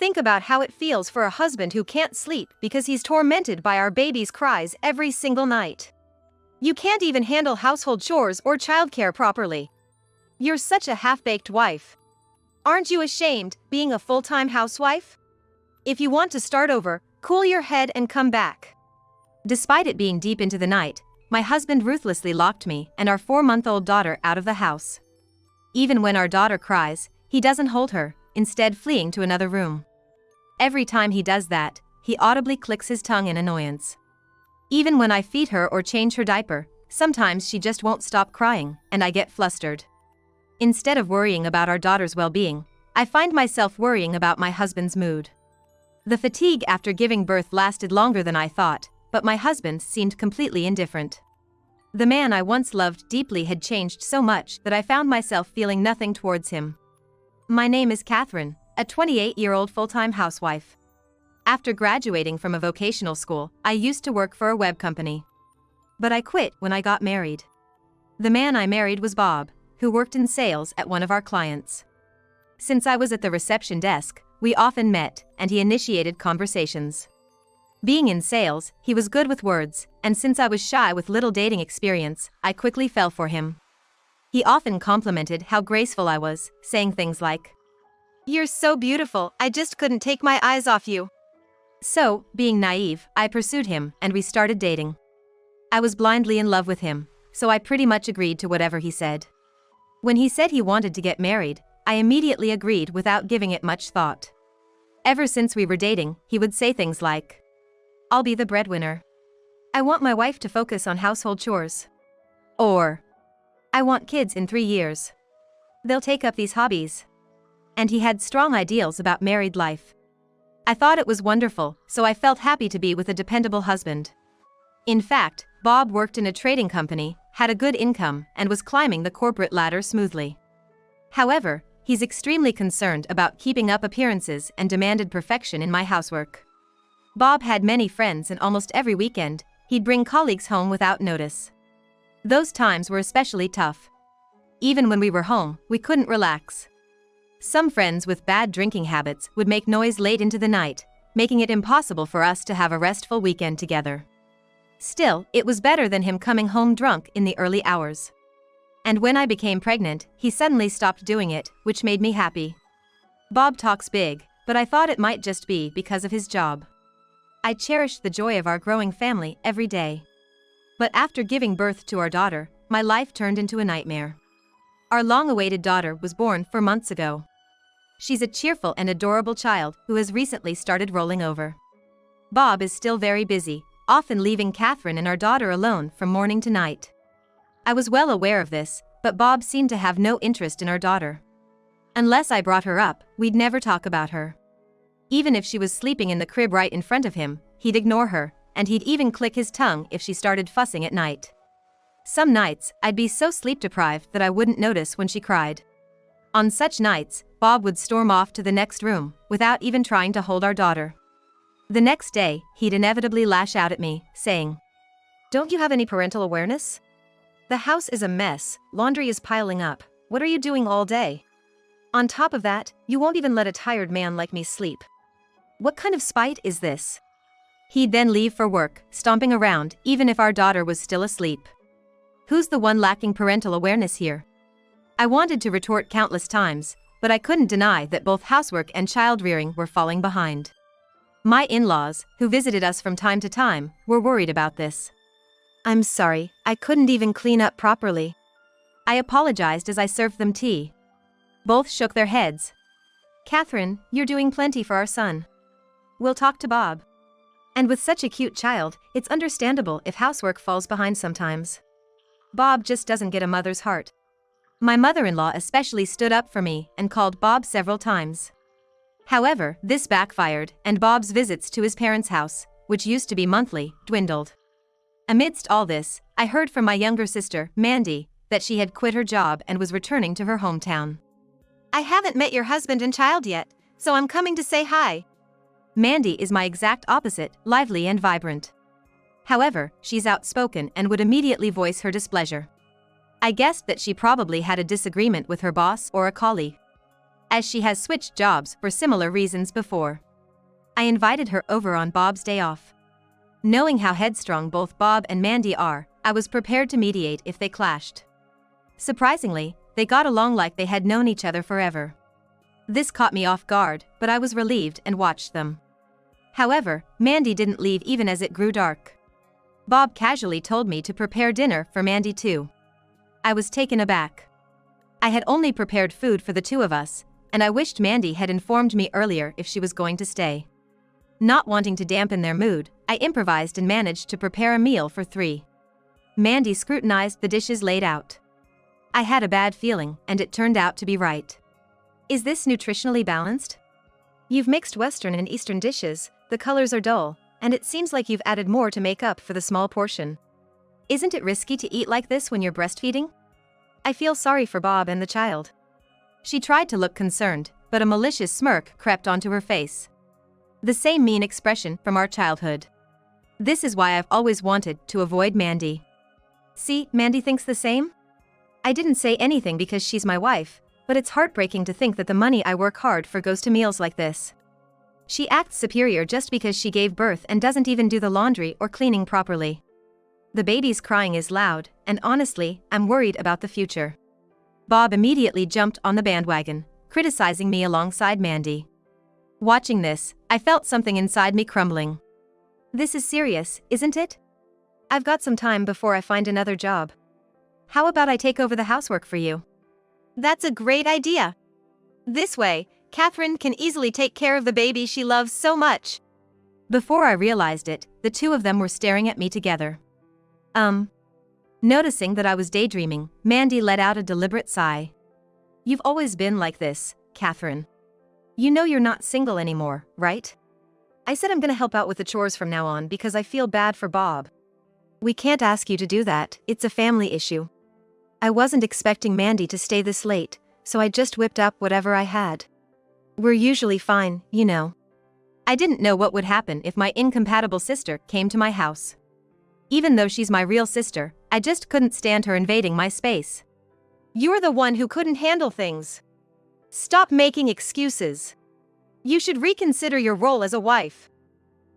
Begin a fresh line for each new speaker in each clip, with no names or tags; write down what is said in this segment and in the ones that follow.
think about how it feels for a husband who can't sleep because he's tormented by our baby's cries every single night. You can't even handle household chores or childcare properly. You're such a half-baked wife. Aren't you ashamed, being a full-time housewife? If you want to start over, cool your head and come back. Despite it being deep into the night, my husband ruthlessly locked me and our 4-month-old daughter out of the house. Even when our daughter cries, he doesn't hold her, instead fleeing to another room. Every time he does that, he audibly clicks his tongue in annoyance. Even when I feed her or change her diaper, sometimes she just won't stop crying, and I get flustered. Instead of worrying about our daughter's well-being, I find myself worrying about my husband's mood. The fatigue after giving birth lasted longer than I thought, but my husband seemed completely indifferent. The man I once loved deeply had changed so much that I found myself feeling nothing towards him. My name is Catherine, a 28-year-old full-time housewife. After graduating from a vocational school, I used to work for a web company. But I quit when I got married. The man I married was Bob, who worked in sales at one of our clients. Since I was at the reception desk, we often met, and he initiated conversations. Being in sales, he was good with words, and since I was shy with little dating experience, I quickly fell for him. He often complimented how graceful I was, saying things like, "You're so beautiful, I just couldn't take my eyes off you." So, being naive, I pursued him, and we started dating. I was blindly in love with him, so I pretty much agreed to whatever he said. When he said he wanted to get married, I immediately agreed without giving it much thought. Ever since we were dating, he would say things like, "I'll be the breadwinner. I want my wife to focus on household chores." Or, "I want kids in 3 years. They'll take up these hobbies." And he had strong ideals about married life. I thought it was wonderful, so I felt happy to be with a dependable husband. In fact, Bob worked in a trading company, had a good income, and was climbing the corporate ladder smoothly. However, he's extremely concerned about keeping up appearances and demanded perfection in my housework. Bob had many friends, and almost every weekend, he'd bring colleagues home without notice. Those times were especially tough. Even when we were home, we couldn't relax. Some friends with bad drinking habits would make noise late into the night, making it impossible for us to have a restful weekend together. Still, it was better than him coming home drunk in the early hours. And when I became pregnant, he suddenly stopped doing it, which made me happy. Bob talks big, but I thought it might just be because of his job. I cherished the joy of our growing family every day. But after giving birth to our daughter, my life turned into a nightmare. Our long-awaited daughter was born 4 months ago. She's a cheerful and adorable child who has recently started rolling over. Bob is still very busy, often leaving Catherine and our daughter alone from morning to night. I was well aware of this, but Bob seemed to have no interest in our daughter. Unless I brought her up, we'd never talk about her. Even if she was sleeping in the crib right in front of him, he'd ignore her, and he'd even click his tongue if she started fussing at night. Some nights, I'd be so sleep-deprived that I wouldn't notice when she cried. On such nights, Bob would storm off to the next room, without even trying to hold our daughter. The next day, he'd inevitably lash out at me, saying, "Don't you have any parental awareness? The house is a mess, laundry is piling up, what are you doing all day? On top of that, you won't even let a tired man like me sleep. What kind of spite is this?" He'd then leave for work, stomping around, even if our daughter was still asleep. Who's the one lacking parental awareness here? I wanted to retort countless times, but I couldn't deny that both housework and child-rearing were falling behind. My in-laws, who visited us from time to time, were worried about this. "I'm sorry, I couldn't even clean up properly." I apologized as I served them tea. Both shook their heads. "Catherine, you're doing plenty for our son. We'll talk to Bob." And with such a cute child, it's understandable if housework falls behind sometimes. Bob just doesn't get a mother's heart. My mother-in-law especially stood up for me and called Bob several times. However, this backfired, and Bob's visits to his parents' house, which used to be monthly, dwindled. Amidst all this, I heard from my younger sister, Mandy, that she had quit her job and was returning to her hometown. "I haven't met your husband and child yet, so I'm coming to say hi." Mandy is my exact opposite, lively and vibrant. However, she's outspoken and would immediately voice her displeasure. I guessed that she probably had a disagreement with her boss or a colleague. as she has switched jobs for similar reasons before. I invited her over on Bob's day off. Knowing how headstrong both Bob and Mandy are, I was prepared to mediate if they clashed. Surprisingly, they got along like they had known each other forever. This caught me off guard, but I was relieved and watched them. However, Mandy didn't leave even as it grew dark. Bob casually told me to prepare dinner for Mandy too. I was taken aback. I had only prepared food for the two of us, and I wished Mandy had informed me earlier if she was going to stay. Not wanting to dampen their mood, I improvised and managed to prepare a meal for 3. Mandy scrutinized the dishes laid out. I had a bad feeling, and it turned out to be right. Is this nutritionally balanced? You've mixed Western and Eastern dishes, the colors are dull, and it seems like you've added more to make up for the small portion. Isn't it risky to eat like this when you're breastfeeding? I feel sorry for Bob and the child. She tried to look concerned, but a malicious smirk crept onto her face. The same mean expression from our childhood. This is why I've always wanted to avoid Mandy. See, Mandy thinks the same? I didn't say anything because she's my wife, but it's heartbreaking to think that the money I work hard for goes to meals like this. She acts superior just because she gave birth and doesn't even do the laundry or cleaning properly. The baby's crying is loud, and honestly, I'm worried about the future. Bob immediately jumped on the bandwagon, criticizing me alongside Mandy. Watching this, I felt something inside me crumbling. This is serious, isn't it? I've got some time before I find another job. How about I take over the housework for you? That's a great idea. This way, Catherine can easily take care of the baby she loves so much. Before I realized it, the two of them were staring at me together. Noticing that I was daydreaming, Mandy let out a deliberate sigh. You've always been like this, Catherine. You know you're not single anymore, right? I said I'm gonna help out with the chores from now on because I feel bad for Bob. We can't ask you to do that, it's a family issue. I wasn't expecting Mandy to stay this late, so I just whipped up whatever I had. We're usually fine, you know. I didn't know what would happen if my incompatible sister came to my house. Even though she's my real sister, I just couldn't stand her invading my space. You're the one who couldn't handle things. Stop making excuses. You should reconsider your role as a wife.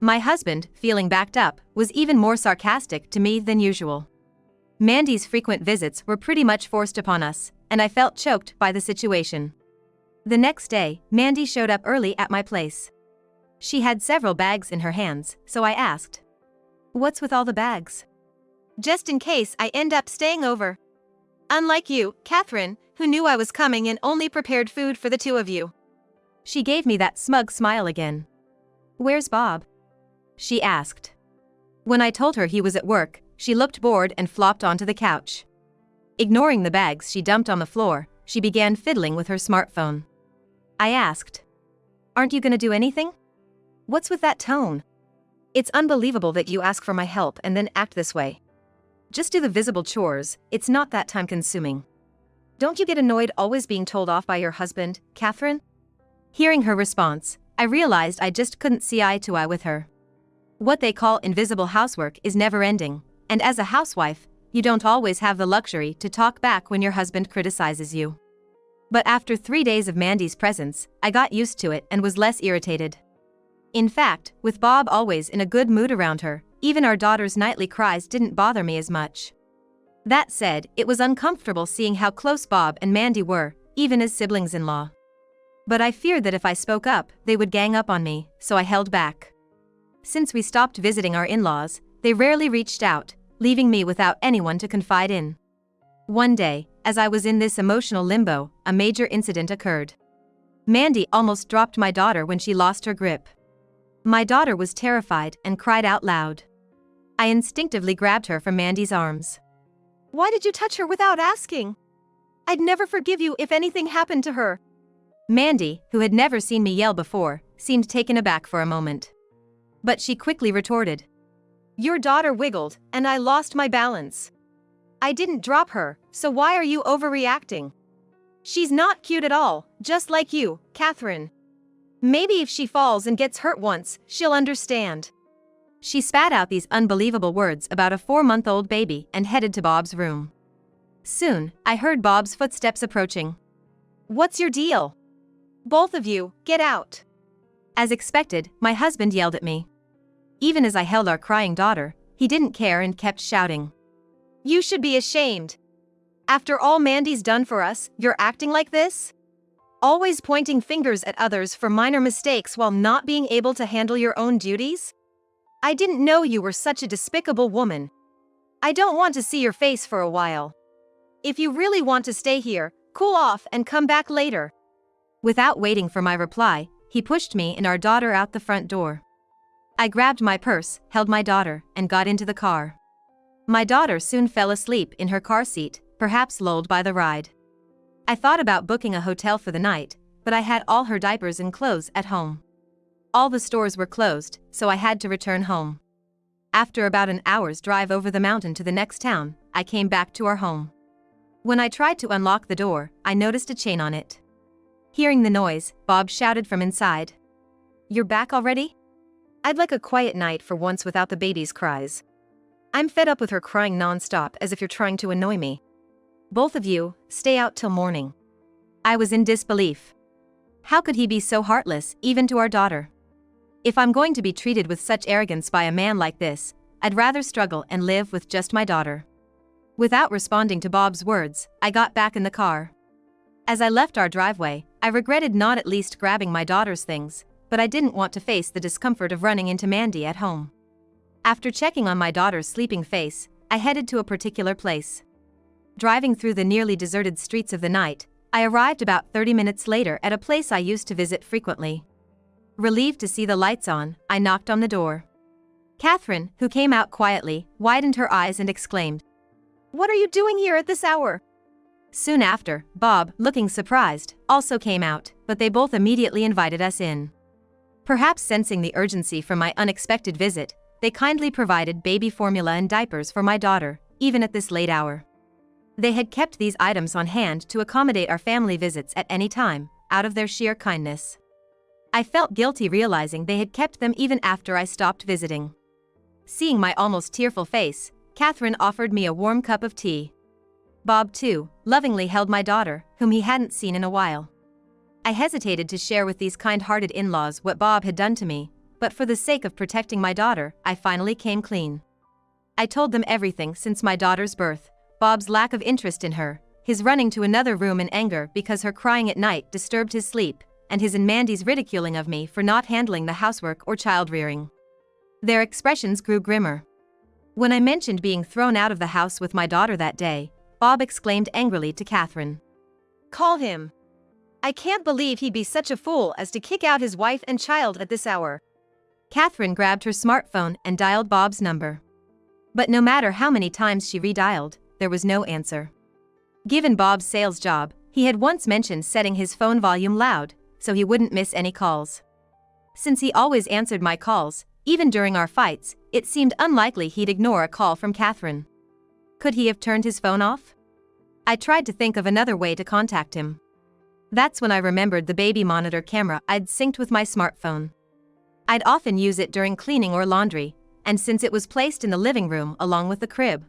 My husband, feeling backed up, was even more sarcastic to me than usual. Mandy's frequent visits were pretty much forced upon us, and I felt choked by the situation. The next day, Mandy showed up early at my place. She had several bags in her hands, so I asked, "What's with all the bags?" "Just in case I end up staying over. Unlike you, Catherine, who knew I was coming and only prepared food for the two of you." She gave me that smug smile again. "Where's Bob?" she asked. When I told her he was at work, she looked bored and flopped onto the couch. Ignoring the bags she dumped on the floor, she began fiddling with her smartphone. I asked, "Aren't you gonna do anything? What's with that tone? It's unbelievable that you ask for my help and then act this way. Just do the visible chores, it's not that time-consuming. Don't you get annoyed always being told off by your husband, Catherine?" Hearing her response, I realized I just couldn't see eye to eye with her. What they call invisible housework is never-ending, and as a housewife, you don't always have the luxury to talk back when your husband criticizes you. But after 3 days of Mandy's presence, I got used to it and was less irritated. In fact, with Bob always in a good mood around her, even our daughter's nightly cries didn't bother me as much. That said, it was uncomfortable seeing how close Bob and Mandy were, even as siblings-in-law. But I feared that if I spoke up, they would gang up on me, so I held back. Since we stopped visiting our in-laws, they rarely reached out, leaving me without anyone to confide in. One day, as I was in this emotional limbo, a major incident occurred. Mandy almost dropped my daughter when she lost her grip. My daughter was terrified and cried out loud. I instinctively grabbed her from Mandy's arms. "Why did you touch her without asking? I'd never forgive you if anything happened to her." Mandy, who had never seen me yell before, seemed taken aback for a moment. But she quickly retorted, "Your daughter wiggled, and I lost my balance. I didn't drop her, so why are you overreacting? She's not cute at all, just like you, Catherine. Maybe if she falls and gets hurt once, she'll understand." She spat out these unbelievable words about a 4-month-old baby and headed to Bob's room. Soon, I heard Bob's footsteps approaching. "What's your deal?" Both of you, get out. As expected, my husband yelled at me. Even as I held our crying daughter, he didn't care and kept shouting. You should be ashamed. After all Mandy's done for us, you're acting like this? Always pointing fingers at others for minor mistakes while not being able to handle your own duties? I didn't know you were such a despicable woman. I don't want to see your face for a while. If you really want to stay here, cool off and come back later. Without waiting for my reply, he pushed me and our daughter out the front door. I grabbed my purse, held my daughter, and got into the car. My daughter soon fell asleep in her car seat, perhaps lulled by the ride. I thought about booking a hotel for the night, but I had all her diapers and clothes at home. All the stores were closed, so I had to return home. After about an hour's drive over the mountain to the next town, I came back to our home. When I tried to unlock the door, I noticed a chain on it. Hearing the noise, Bob shouted from inside. You're back already? I'd like a quiet night for once without the baby's cries. I'm fed up with her crying non-stop as if you're trying to annoy me. Both of you, stay out till morning. I was in disbelief. How could he be so heartless, even to our daughter? If I'm going to be treated with such arrogance by a man like this, I'd rather struggle and live with just my daughter. Without responding to Bob's words, I got back in the car. As I left our driveway, I regretted not at least grabbing my daughter's things, but I didn't want to face the discomfort of running into Mandy at home. After checking on my daughter's sleeping face, I headed to a particular place. Driving through the nearly deserted streets of the night, I arrived about 30 minutes later at a place I used to visit frequently. Relieved to see the lights on, I knocked on the door. Catherine, who came out quietly, widened her eyes and exclaimed, "What are you doing here at this hour?" Soon after, Bob, looking surprised, also came out, but they both immediately invited us in. Perhaps sensing the urgency from my unexpected visit, they kindly provided baby formula and diapers for my daughter, even at this late hour. They had kept these items on hand to accommodate our family visits at any time, out of their sheer kindness. I felt guilty realizing they had kept them even after I stopped visiting. Seeing my almost tearful face, Catherine offered me a warm cup of tea. Bob, too, lovingly held my daughter, whom he hadn't seen in a while. I hesitated to share with these kind-hearted in-laws what Bob had done to me, but for the sake of protecting my daughter, I finally came clean. I told them everything since my daughter's birth, Bob's lack of interest in her, his running to another room in anger because her crying at night disturbed his sleep, and his and Mandy's ridiculing of me for not handling the housework or child-rearing. Their expressions grew grimmer. When I mentioned being thrown out of the house with my daughter that day, Bob exclaimed angrily to Catherine, "Call him. I can't believe he'd be such a fool as to kick out his wife and child at this hour." Catherine grabbed her smartphone and dialed Bob's number. But no matter how many times she redialed, there was no answer. Given Bob's sales job, he had once mentioned setting his phone volume loud, so he wouldn't miss any calls. Since he always answered my calls, even during our fights, it seemed unlikely he'd ignore a call from Catherine. Could he have turned his phone off? I tried to think of another way to contact him. That's when I remembered the baby monitor camera I'd synced with my smartphone. I'd often use it during cleaning or laundry, and since it was placed in the living room along with the crib,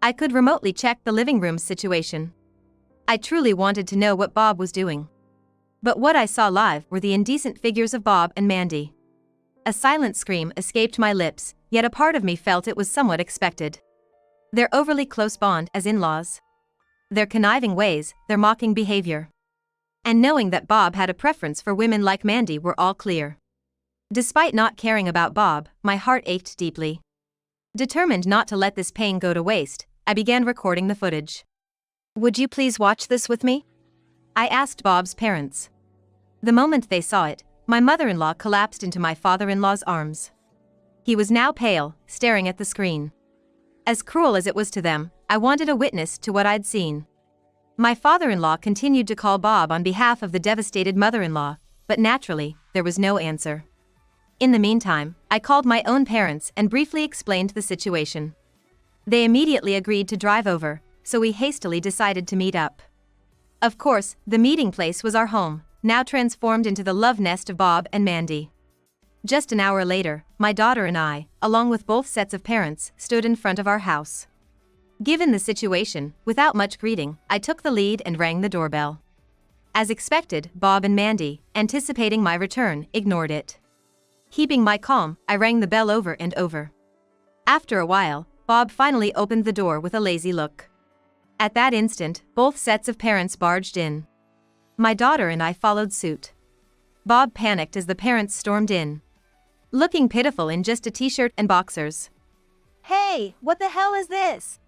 I could remotely check the living room's situation. I truly wanted to know what Bob was doing. But what I saw live were the indecent figures of Bob and Mandy. A silent scream escaped my lips, yet a part of me felt it was somewhat expected. Their overly close bond as in-laws, their conniving ways, their mocking behavior, and knowing that Bob had a preference for women like Mandy were all clear. Despite not caring about Bob, my heart ached deeply. Determined not to let this pain go to waste, I began recording the footage. "Would you please watch this with me?" I asked Bob's parents. The moment they saw it, my mother-in-law collapsed into my father-in-law's arms. He was now pale, staring at the screen. As cruel as it was to them, I wanted a witness to what I'd seen. My father-in-law continued to call Bob on behalf of the devastated mother-in-law, but naturally, there was no answer. In the meantime, I called my own parents and briefly explained the situation. They immediately agreed to drive over, so we hastily decided to meet up. Of course, the meeting place was our home, now transformed into the love nest of Bob and Mandy. Just an hour later, my daughter and I, along with both sets of parents, stood in front of our house. Given the situation, without much greeting, I took the lead and rang the doorbell. As expected, Bob and Mandy, anticipating my return, ignored it. Keeping my calm, I rang the bell over and over. After a while, Bob finally opened the door with a lazy look. At that instant, both sets of parents barged in. My daughter and I followed suit. Bob panicked as the parents stormed in, looking pitiful in just a t-shirt and boxers. "Hey, what the hell is this?"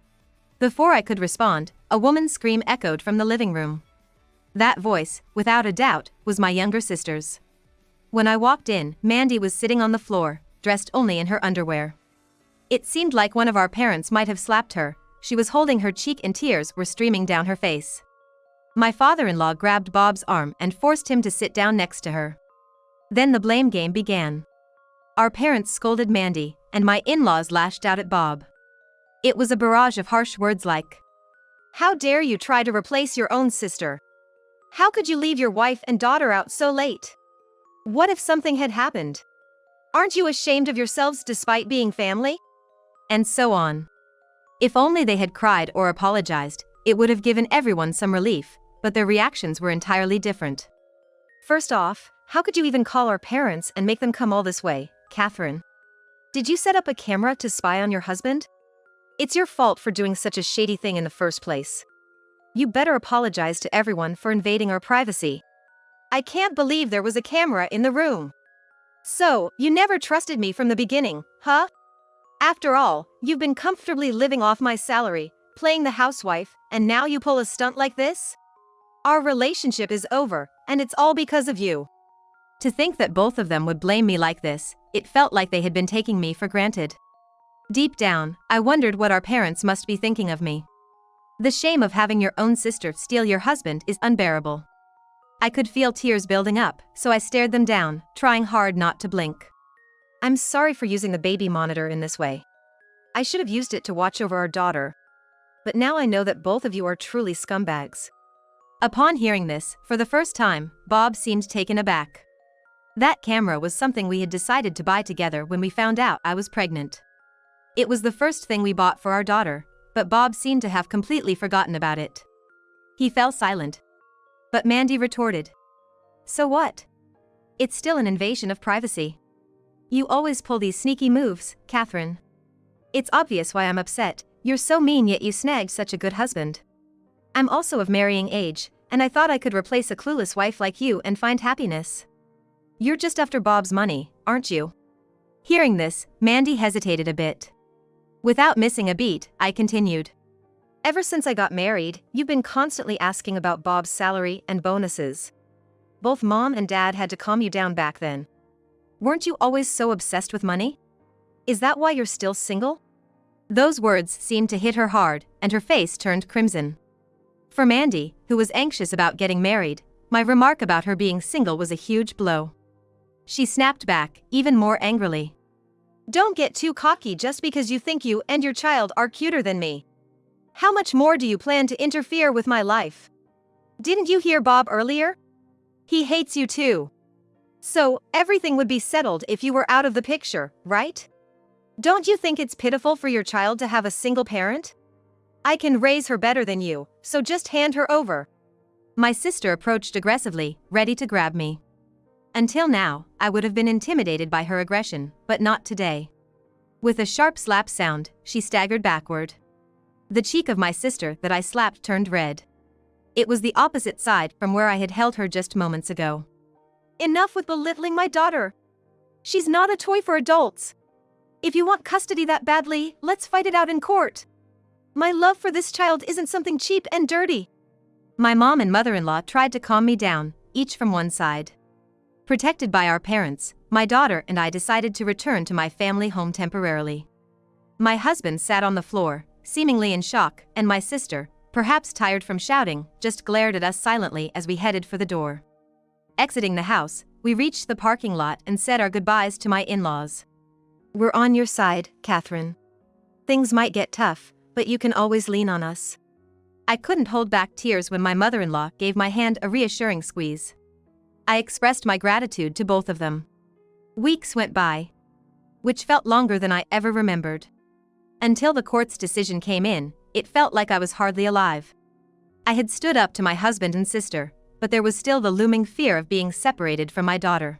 Before I could respond, a woman's scream echoed from the living room. That voice, without a doubt, was my younger sister's. When I walked in, Mandy was sitting on the floor, dressed only in her underwear. It seemed like one of our parents might have slapped her. She was holding her cheek and tears were streaming down her face. My father-in-law grabbed Bob's arm and forced him to sit down next to her. Then the blame game began. Our parents scolded Mandy, and my in-laws lashed out at Bob. It was a barrage of harsh words like, "How dare you try to replace your own sister? How could you leave your wife and daughter out so late? What if something had happened? Aren't you ashamed of yourselves despite being family?" And so on. If only they had cried or apologized, it would have given everyone some relief, but their reactions were entirely different. "First off, how could you even call our parents and make them come all this way, Catherine? Did you set up a camera to spy on your husband? It's your fault for doing such a shady thing in the first place. You better apologize to everyone for invading our privacy. I can't believe there was a camera in the room. So, you never trusted me from the beginning, huh? After all, you've been comfortably living off my salary, playing the housewife, and now you pull a stunt like this? Our relationship is over, and it's all because of you." To think that both of them would blame me like this, it felt like they had been taking me for granted. Deep down, I wondered what our parents must be thinking of me. The shame of having your own sister steal your husband is unbearable. I could feel tears building up, so I stared them down, trying hard not to blink. "I'm sorry for using the baby monitor in this way. I should have used it to watch over our daughter. But now I know that both of you are truly scumbags." Upon hearing this, for the first time, Bob seemed taken aback. That camera was something we had decided to buy together when we found out I was pregnant. It was the first thing we bought for our daughter, but Bob seemed to have completely forgotten about it. He fell silent. But Mandy retorted, "So what? It's still an invasion of privacy. You always pull these sneaky moves, Catherine. It's obvious why I'm upset. You're so mean yet you snagged such a good husband. I'm also of marrying age, and I thought I could replace a clueless wife like you and find happiness. You're just after Bob's money, aren't you?" Hearing this, Mandy hesitated a bit. Without missing a beat, I continued. "Ever since I got married, you've been constantly asking about Bob's salary and bonuses. Both Mom and Dad had to calm you down back then. Weren't you always so obsessed with money? Is that why you're still single?" Those words seemed to hit her hard, and her face turned crimson. For Mandy, who was anxious about getting married, my remark about her being single was a huge blow. She snapped back, even more angrily. "Don't get too cocky just because you think you and your child are cuter than me. How much more do you plan to interfere with my life? Didn't you hear Bob earlier? He hates you too. So, everything would be settled if you were out of the picture, right? Don't you think it's pitiful for your child to have a single parent? I can raise her better than you, so just hand her over." My sister approached aggressively, ready to grab me. Until now, I would have been intimidated by her aggression, but not today. With a sharp slap sound, she staggered backward. The cheek of my sister that I slapped turned red. It was the opposite side from where I had held her just moments ago. "Enough with belittling my daughter. She's not a toy for adults. If you want custody that badly, let's fight it out in court. My love for this child isn't something cheap and dirty." My mom and mother-in-law tried to calm me down, each from one side. Protected by our parents, my daughter and I decided to return to my family home temporarily. My husband sat on the floor, seemingly in shock, and my sister, perhaps tired from shouting, just glared at us silently as we headed for the door. Exiting the house, we reached the parking lot and said our goodbyes to my in-laws. "We're on your side, Catherine. Things might get tough, but you can always lean on us." I couldn't hold back tears when my mother-in-law gave my hand a reassuring squeeze. I expressed my gratitude to both of them. Weeks went by, which felt longer than I ever remembered. Until the court's decision came in, it felt like I was hardly alive. I had stood up to my husband and sister, but there was still the looming fear of being separated from my daughter.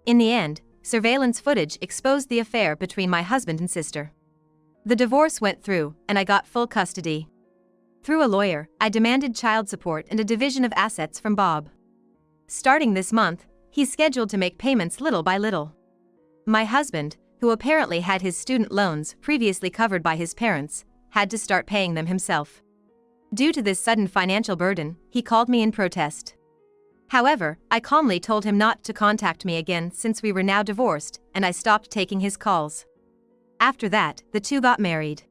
In the end, surveillance footage exposed the affair between my husband and sister. The divorce went through, and I got full custody. Through a lawyer, I demanded child support and a division of assets from Bob. Starting this month, he's scheduled to make payments little by little. My husband, who apparently had his student loans previously covered by his parents, had to start paying them himself. Due to this sudden financial burden, he called me in protest. However, I calmly told him not to contact me again since we were now divorced, and I stopped taking his calls. After that, the two got married.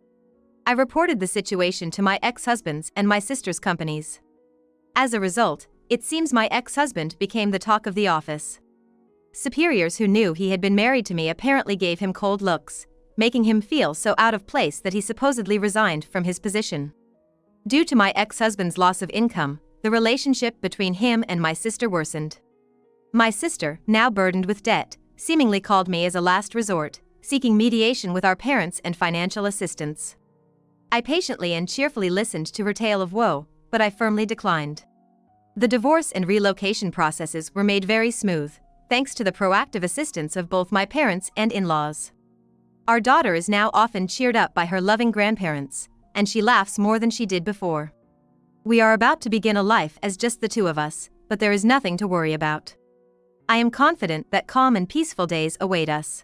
I reported the situation to my ex-husband's and my sister's companies. As a result, it seems my ex-husband became the talk of the office. Superiors who knew he had been married to me apparently gave him cold looks, making him feel so out of place that he supposedly resigned from his position. Due to my ex-husband's loss of income, the relationship between him and my sister worsened. My sister, now burdened with debt, seemingly called me as a last resort, seeking mediation with our parents and financial assistance. I patiently and cheerfully listened to her tale of woe, but I firmly declined. The divorce and relocation processes were made very smooth, thanks to the proactive assistance of both my parents and in-laws. Our daughter is now often cheered up by her loving grandparents, and she laughs more than she did before. We are about to begin a life as just the two of us, but there is nothing to worry about. I am confident that calm and peaceful days await us.